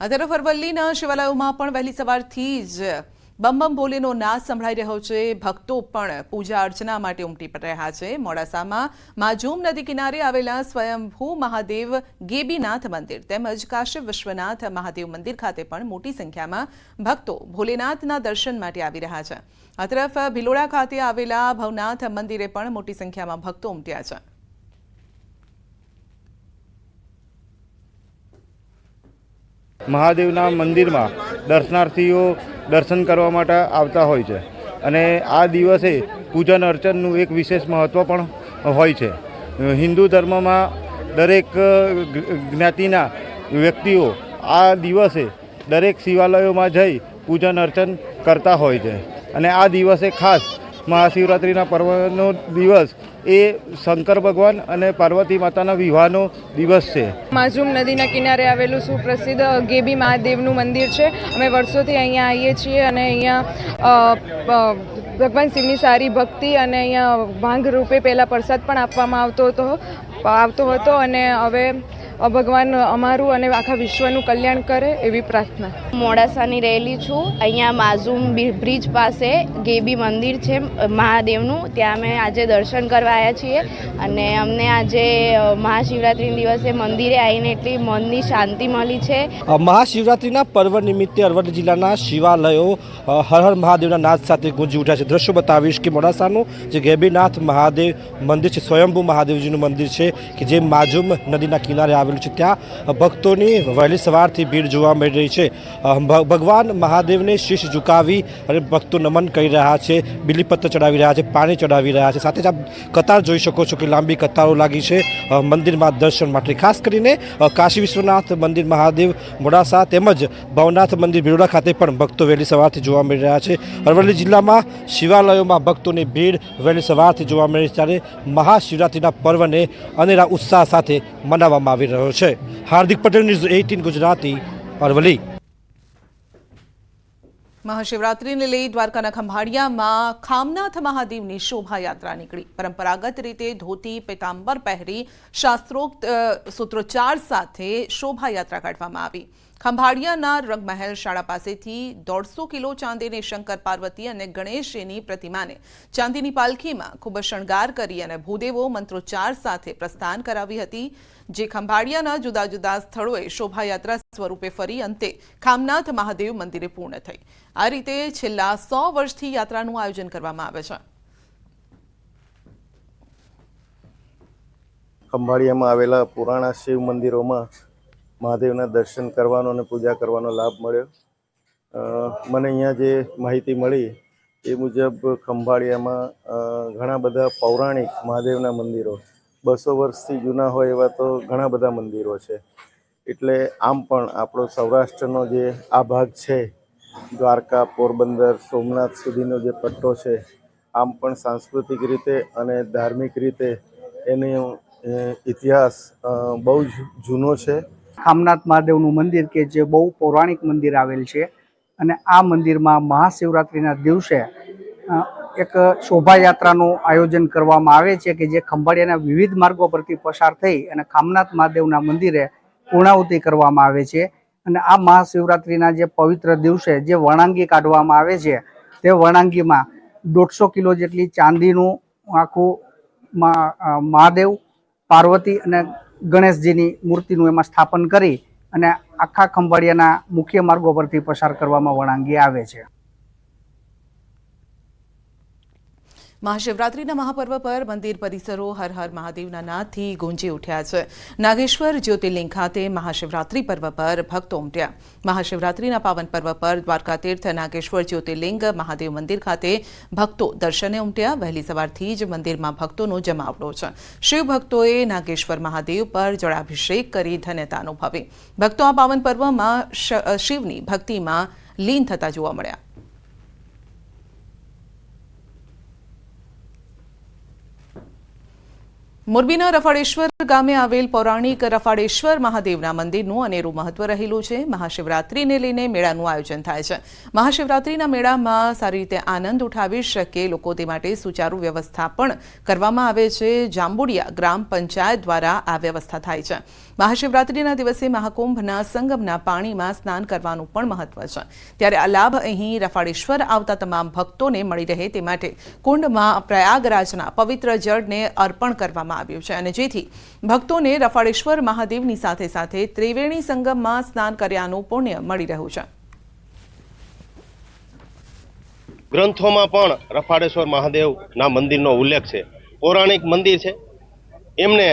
આ તરફ અરવલ્લીના શિવાલયોમાં પણ વહેલી સવારથી જ બમ બમ ભોલેનો નાદ સંભળાઈ રહ્યો છે। ભક્તો પણ પૂજા અર્ચના માટે ઉમટી રહ્યા છે। મોડાસામાં માજૂમ નદી કિનારે આવેલા સ્વયંભૂ મહાદેવ ગેબીનાથ મંદિર તેમજ કાશી વિશ્વનાથ મહાદેવ મંદિર ખાતે પણ મોટી સંખ્યામાં ભક્તો ભોલેનાથના દર્શન માટે આવી રહ્યા છે। આ તરફ ભિલોડા ખાતે આવેલા ભવનાથ મંદિરે પણ મોટી સંખ્યામાં ભક્તો ઉમટ્યા છે। મહાદેવના મંદિરમાં દર્શનાર્થીઓ દર્શન કરવા માટે આવતા હોય છે અને આ દિવસે પૂજન અર્ચનનું એક વિશેષ મહત્વ પણ હોય છે। હિન્દુ ધર્મમાં દરેક જ્ઞાતિના વ્યક્તિઓ આ દિવસે દરેક શિવાલયોમાં જઈ પૂજન અર્ચન કરતા હોય છે અને આ દિવસે ખાસ મહાશિવરાત્રિના પર્વનો દિવસ એ શંકર ભગવાન અને પાર્વતી માતાના વિવાહનો દિવસ છે। માજૂમ નદીના કિનારે આવેલું સુપ્રસિદ્ધ ગેબી મહાદેવનું મંદિર છે। અમે વર્ષોથી અહીંયા આવીએ છીએ અને અહીંયા ભગવાન શિવની સારી ભક્તિ અને અહીંયા ભાંગ રૂપે પહેલાં પ્રસાદ પણ આપવામાં આવતો હતો અને હવે ભગવાન અમારું અને આખા વિશ્વનું કલ્યાણ કરે એવી પ્રાર્થના। મોડાસાની રહેલી છું। અહીંયા માઝૂમ બ્રિજ પાસે ગેબી મંદિર છે મહાદેવનું, ત્યાં અમે આજે દર્શન કરવા આવ્યા છીએ અને અમને આજે મહાશિવરાત્રિના દિવસે મંદિરે આવીને એટલી મનની શાંતિ મળી છે। મહાશિવરાત્રિના પર્વ નિમિત્તે અરવલ્લી જિલ્લાના શિવાલયો હર હર મહાદેવના નાદ સાથે ગુંજી ઉઠ્યા છે। દ્રશ્યો બતાવીશ કે મોડાસાનું જે ગેબીનાથ મહાદેવ મંદિર છે, સ્વયંભૂ મહાદેવજીનું મંદિર છે કે જે માજૂમ નદીના કિનારે આવેલું છે। ત્યાં ભક્તોની વહેલી સવારથી ભીડ જોવા મળી રહી છે। ભગવાન મહાદેવને શીશ ઝુકાવી અને ભક્તો નમન કરી રહ્યા છે, બિલીપત્ર ચડાવી રહ્યા છે, પાણી ચડાવી રહ્યા છે। સાથે જ આપ કતાર જોઈ શકો છો કે લાંબી કતારો લાગી છે મંદિરમાં દર્શન માટે। ખાસ કરીને કાશી વિશ્વનાથ મંદિર મહાદેવ મોડાસા તેમજ ભવનાથ મંદિર ભિલોડા ખાતે પણ ભક્તો વહેલી સવારથી જોવા મળી રહ્યા છે। અરવલ્લી જિલ્લામાં શિવાલયોમાં ભક્તોની ભીડ વહેલી સવારથી જોવા મળી છે, ત્યારે મહાશિવરાત્રિના પર્વને અનેરા ઉત્સાહ સાથે મનાવવામાં આવી રહ્યો છે। હાર્દિક પટેલ, ન્યૂઝ 18 ગુજરાતી, અરવલ્લી। મહાશિવરાત્રિને લઈ દ્વારકાના ખંભાળિયામાં ખામનાથ મહાદેવની શોભાયાત્રા નીકળી। પરંપરાગત રીતે ધોતી પીતાંબર પહેરી શાસ્ત્રોક્ત સૂત્રોચ્ચાર સાથે શોભાયાત્રા કાઢવામાં આવી। ખંભાળિયાના રંગમહેલ શાળા પાસેથી 150 કિલો ચાંદીની શંકર પાર્વતી અને ગણેશજીની પ્રતિમાને ચાંદીની પાલખીમાં ખૂબ શણગાર કરી અને ભૂદેવો મંત્રોચ્ચાર સાથે પ્રસ્થાન કરાવી હતી, જે ખંભાળિયાના જુદા જુદા સ્થળોએ શોભાયાત્રા સ્વરૂપે ફરી અંતે ખામનાથ મહાદેવ મંદિરે પૂર્ણ થઈ। આ રીતે છેલ્લા 100 વર્ષથી યાત્રાનું આયોજન કરવામાં આવે છે। ખંભાળિયામાં આવેલા પુરાણા શિવ મંદિરોમાં મહાદેવના દર્શન કરવાનો અને પૂજા કરવાનો લાભ મળ્યો। મને અહીંયા જે માહિતી મળી એ મુજબ ખંભાળિયામાં ઘણા બધા પૌરાણિક મહાદેવના મંદિરો 200 વર્ષથી જૂના હોય એવા તો ઘણા બધા મંદિરો છે। એટલે આમ પણ આપણો સૌરાષ્ટ્રનો જે આ ભાગ છે, દ્વારકા, પોરબંદર, સોમનાથ સુધીનો જે પટ્ટો છે, આમ પણ સાંસ્કૃતિક રીતે અને ધાર્મિક રીતે એનો ઇતિહાસ બહુ જ જૂનો છે। ખામનાથ મહાદેવનું મંદિર કે જે બહુ પૌરાણિક મંદિર આવેલ છે અને આ મંદિરમાં મહાશિવરાત્રિના દિવસે એક શોભાયાત્રાનું આયોજન કરવામાં આવે છે કે જે ખંભાળિયાના વિવિધ માર્ગો પરથી પસાર થઈ અને ખામનાથ મહાદેવના મંદિરે પૂર્ણાહુતિ કરવામાં આવે છે। અને આ મહાશિવરાત્રિના જે પવિત્ર દિવસે જે વણાંગી કાઢવામાં આવે છે તે વણાંગીમાં 150 કિલો જેટલી ચાંદીનું આખું મહાદેવ, પાર્વતી અને ગણેશજીની મૂર્તિનું એમાં સ્થાપન કરી અને આખા ખંભાળિયાના મુખ્ય માર્ગો પરથી પસાર કરવામાં વણાંગી આવે છે। મહાશિવરાત્રિના મહાપર્વ પર મંદિર પરિસરો હર હર મહાદેવના નાદથી ગુંજી ઉઠ્યા છે। નાગેશ્વર જ્યોતિર્લિંગ ખાતે મહાશિવરાત્રિ પર્વ પર ભક્તો ઉમટ્યા। મહાશિવરાત્રિના પાવન પર્વ પર દ્વારકા તીર્થ નાગેશ્વર જ્યોતિર્લિંગ મહાદેવ મંદિર ખાતે ભક્તો દર્શને ઉમટ્યા। વહેલી સવારથી જ મંદિરમાં ભક્તોનો જમાવડો છે। શિવ ભક્તોએ નાગેશ્વર મહાદેવ પર જળાભિષેક કરી ધન્યતા અનુભવી। ભક્તો આ પાવન પર્વમાં શિવની ભક્તિમાં લીન થતા જોવા મળ્યા। મોરબીના રફાળેશ્વર ગામે આવેલ પૌરાણિક રફાળેશ્વર મહાદેવના મંદિરનું અનેરું મહત્વ રહેલું છે। મહાશિવરાત્રિને લઈને મેળાનું આયોજન થાય છે। મહાશિવરાત્રિના મેળામાં સારી રીતે આનંદ ઉઠાવી શકે લોકો તે માટે સુચારુ વ્યવસ્થા પણ કરવામાં આવે છે। જાંબુડિયા ગ્રામ પંચાયત દ્વારા આ વ્યવસ્થા થાય છે। મહાશિવરાત્રિના દિવસે મહાકુંભના સંગમના પાણીમાં સ્નાન કરવાનું પણ મહત્વ છે, ત્યારે આ લાભ અહીં રફાળેશ્વર આવતા તમામ ભક્તોને મળી રહે તે માટે કુંડમાં પ્રયાગરાજના પવિત્ર જળને અર્પણ કરવામાં આવ્યું છે અને જેથી ભક્તોને રફાળેશ્વર મહાદેવની સાથે સાથે ત્રિવેણી સંગમમાં સ્નાન કર્યાનું પુણ્ય મળી રહ્યું છે। ગ્રંથોમાં પણ રફાળેશ્વર મહાદેવના મંદિરનો ઉલ્લેખ છે। પૌરાણિક મંદિર છે। એમને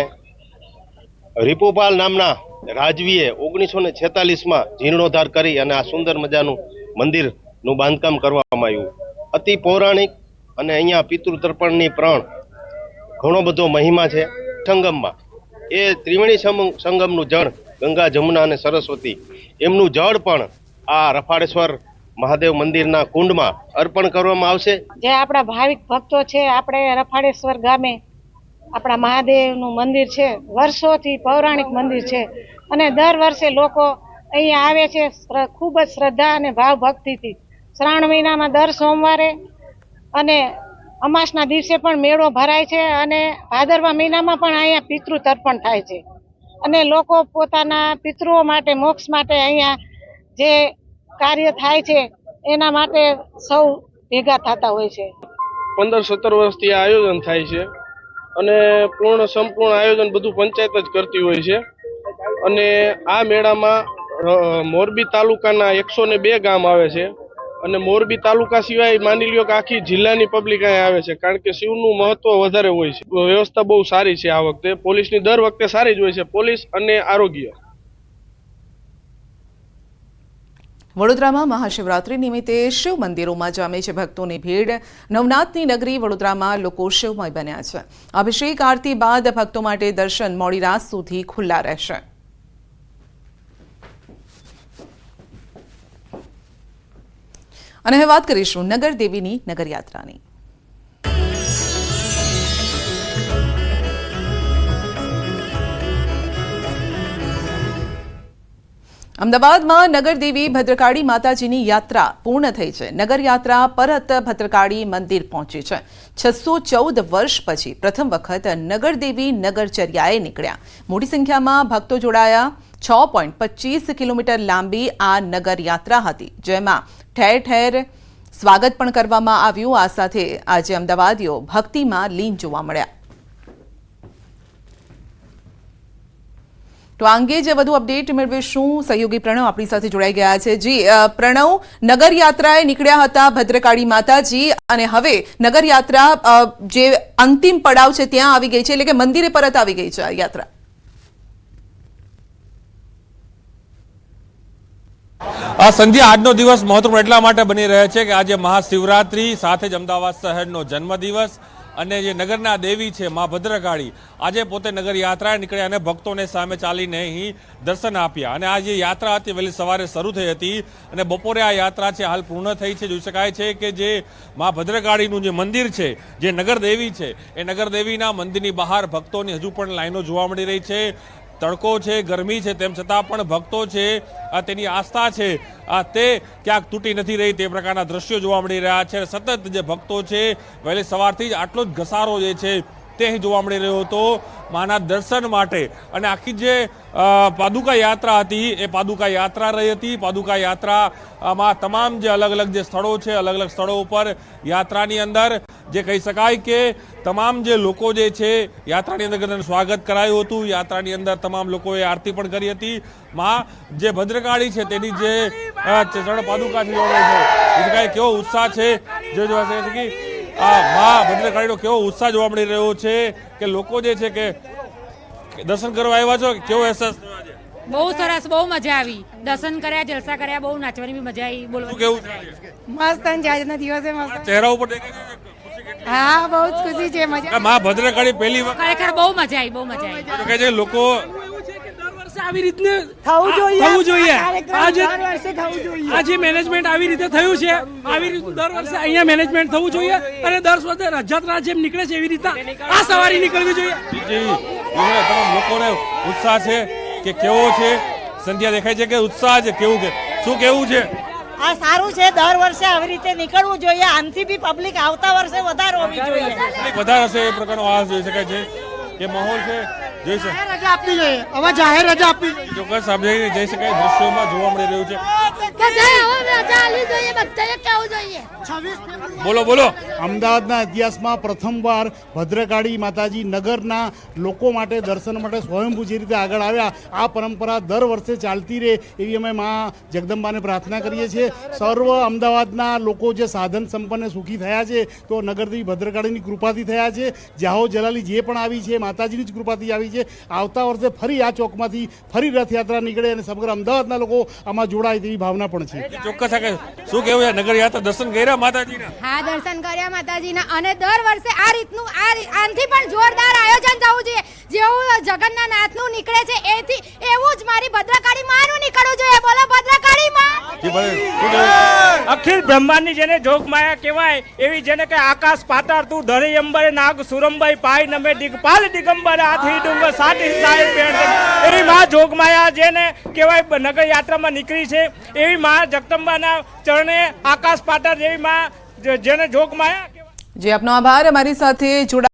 રીપુપાલ નામના રાજવીએ 1946માં જીર્ણોદ્ધાર કરી અને આ સુંદર મજાનું મંદિરનું બાંધકામ કરવામાં આવ્યું। અતિ પૌરાણિક અને અહીંયા પિતૃ તર્પણની પણ ઘણો બધો મહિમા છે। સંગમમાં એ ત્રિવેણી સંગમનું જળ ગંગા, જમુના અને સરસ્વતી એમનું જળ પણ આ રફાળેશ્વર મહાદેવ મંદિરના કુંડમાં અર્પણ કરવામાં આવશે। જે આપણા ભાવિક ભક્તો છે, આપણે રફાળેશ્વર ગામે આપણા મહાદેવનું મંદિર છે, વર્ષોથી પૌરાણિક મંદિર છે અને દર વર્ષે લોકો અહીંયા આવે છે ખૂબ જ શ્રદ્ધા અને ભાવ ભક્તિથી। શ્રાવણ મહિનામાં દર સોમવારે અને અમાસના દિવસે પણ મેળો ભરાય છે અને ભાદરવા મહિનામાં પણ અહીંયા પિતૃ તર્પણ થાય છે અને લોકો પોતાના પિતૃઓ માટે, મોક્ષ માટે અહીંયા જે કાર્ય થાય છે એના માટે સૌ ભેગા થતા હોય છે। 15-17 વર્ષથી આ આયોજન થાય છે અને સંપૂર્ણ આયોજન બધું પંચાયત જ કરતી હોય છે અને આ મેળામાં મોરબી તાલુકાના 102 ગામ આવે છે અને મોરબી તાલુકા સિવાય માની લ્યો કે આખી જિલ્લાની પબ્લિક અહીંયા આવે છે, કારણ કે શિવનું મહત્વ વધારે હોય છે। વ્યવસ્થા બહુ સારી છે આ વખતે, પોલીસની દર વખતે સારી જ હોય છે, પોલીસ અને આરોગ્ય। વડોદરામાં મહાશિવરાત્રી નિમિત્તે શિવ મંદિરોમાં જામે છે ભક્તોની ભીડ। નવનાથની નગરી વડોદરામાં લોકો શિવમય બન્યા છે। અભિષેક આરતી બાદ ભક્તો માટે દર્શન મોડી રાત સુધી ખુલ્લા રહેશે। અને હવે વાત કરીશું નગર દેવીની નગરયાત્રાની। અમદાવાદમાં નગરદેવી ભદ્રકાળી માતાજીની યાત્રા પૂર્ણ થઈ છે। નગરયાત્રા પરત ભદ્રકાળી મંદિર પહોંચી છે। 614 વર્ષ પછી પ્રથમ વખત નગરદેવી નગરચર્યાએ નીકળ્યા। મોટી સંખ્યામાં ભક્તો જોડાયા। 6.25 કિલોમીટર લાંબી આ નગરયાત્રા હતી, જેમાં ઠેર ઠેર સ્વાગત પણ કરવામાં આવ્યું। આ સાથે આજે અમદાવાદીઓ ભક્તિમાં લીન જોવા મળ્યા। તો આ અંગે જે વધુ અપડેટ મેળવીશું, સહયોગી પ્રણવ આપણી સાથે જોડાઈ ગયા છે। જી પ્રણવ, નગરયાત્રાએ નીકળ્યા હતા ભદ્રકાળી માતાજી અને હવે નગરયાત્રા જે અંતિમ પડાવ છે ત્યાં આવી ગઈ છે, એટલે કે મંદિરે પરત આવી ગઈ છે આ યાત્રા। સંધ્યા આજનો દિવસ મહત્વપૂર્ણ એટલા માટે બની રહે છે કે આજે મહાશિવરાત્રી સાથે જ અમદાવાદ શહેરનો જન્મદિવસ અને જે નગરના દેવી છે મા ભદ્રકાળી આજે પોતે નગર યાત્રાએ નીકળ્યા અને ભક્તોને સામે ચાલીને અહીં દર્શન આપ્યા। અને આ જે યાત્રા હતી વહેલી સવારે શરૂ થઈ હતી અને બપોરે આ યાત્રા છે હાલ પૂર્ણ થઈ છે। જોઈ શકાય છે કે જે મા ભદ્રકાળીનું જે મંદિર છે, જે નગરદેવી છે, એ નગરદેવીના મંદિરની બહાર ભક્તોની હજુ પણ લાઈનો જોવા મળી રહી છે। તડકો છે, ગરમી છે, તેમ છતાં પણ ભક્તો છે તેની આસ્થા છે તે ક્યાંક તૂટી નથી રહી તે પ્રકારના દ્રશ્યો જોવા મળી રહ્યા છે। સતત જે ભક્તો છે વહેલી સવારથી જ આટલો જ ઘસારો જે છે તે અહીં જોવા મળી રહ્યો હતો માના દર્શન માટે। અને આખી જે પાદુકા યાત્રા હતી એ પાદુકા યાત્રા રહી હતી। પાદુકા યાત્રામાં તમામ જે અલગ અલગ જે સ્થળો છે, અલગ અલગ સ્થળો ઉપર યાત્રાની અંદર જે કહી શકાય કે તમામ જે લોકો જે છે યાત્રાની અંદર સ્વાગત કરાયું હતું। યાત્રાની અંદર તમામ લોકોએ આરતી પણ કરી હતી। માં જે ભદ્રકાળી છે તેની જે ચરણ પાદુકા છે કેવો ઉત્સાહ છે જે જોવા છે કે મા ભદ્રકાળીનો કેવો ઉત્સાહ જોવા મળી રહ્યો છે કે લોકો જે છે કે દર્શન કરવા આવ્યા છો, કેવો અહેસાસ? બહુ સરસ, બહુ મજા આવી। દર્શન કર્યા, જલસા કર્યા, બહુ નાચવાની બી મજા આવી। બોલો કેવું મસ્ત આજના દિવસે મસ્ત ચહેરા ઉપર દેખાય છે? હા, બહુ જ ખુશી છે, મજા। મા ભદ્રકાળી પહેલી વખત ખરેખર બહુ મજા આવી, બહુ મજા આવી। કહે છે લોકો આવી રીતે થવું જોઈએ। આજે મેનેજમેન્ટ આવી રીતે થયું છે, આવી રીતે દર વર્ષે અહીંયા મેનેજમેન્ટ થવું જોઈએ અને દર વર્ષે રથયાત્રા જેમ નીકળે છે એવી રીતે આ સવારી નીકળવી જોઈએ। તમામ લોકોને ઉત્સાહ છે કે કેવો છે? સંધ્યા દેખાય છે કે ઉત્સાહ છે, કેવું કે શું કેવું છે? આ સારું છે, દર વર્ષે આવી રીતે નીકળવું જોઈએ। આનાથી બી પબ્લિક આવતા વર્ષે વધારે હોવી જોઈએ। વધારે હશે એ પ્રકારનો આવાજ જોઈ શકાય છે કે માહોલ છે જોઈ શકો રજા આપવી જોઈએ, હવે જાહેર રજા આપવી જોઈએ. ચોક્કસ આપણે જઈ શકાય દ્રશ્યોમાં જોવા મળી રહ્યું છે. બોલો બોલો. અમદાવાદના ઇતિહાસમાં પ્રથમવાર ભદ્રકાળી માતાજી નગરના લોકો માટે દર્શન માટે સ્વયંભૂ જે રીતે આગળ આવ્યા, આ પરંપરા દર વર્ષે ચાલતી રહે એવી અમે મા જગદંબાને પ્રાર્થના કરીએ છીએ. સર્વ અમદાવાદના લોકો જે સાધન સંપન્ન સુખી થયા છે તો નગરદેવી ભદ્રકાળીની કૃપાથી થયા છે. જાહો જલાલી જે પણ આવી છે માતાજીની જ કૃપાથી આવી છે. આવતા વર્ષે ફરી આ ચોકમાંથી ફરી રથયાત્રા નીકળે અને સમગ્ર અમદાવાદના લોકો આમાં જોડાય તેવી ભાવના પણ છે. ચોક્કસ શું કેવું છે? નગર યાત્રા દર્શન કર્યા માતાજીના? હા, દર્શન કર્યા માતાજીના. અને દર વર્ષે આ રીતનું આનાથી પણ જોરદાર આયોજન થવું જોઈએ. જેવું જગન્નાથનું નીકળે છે એથી એવું જ મારી ભદ્રકાળી માનું નીકળવું જોઈએ. બોલો ભદ્રકાળી માં. અખિલ બ્રહ્માંડની જેને જોગમાયા કહેવાય એવી જેને કે આકાશ પાતાળ તું ધરી અંબરે નાગ સુરંબાઈ પાય નમે દિગપાલ દિગંબર આથી ડુંગર સાટી સાહેબ એવી માં જોગમાયા જેને કહેવાય નગર યાત્રામાં નીકળી છે એવી માં જગદંબાના ચરણે આકાશ પાતાળ જેવી માં જેને જોગમાયા. જે આપનો આભાર અમારી સાથે જોડા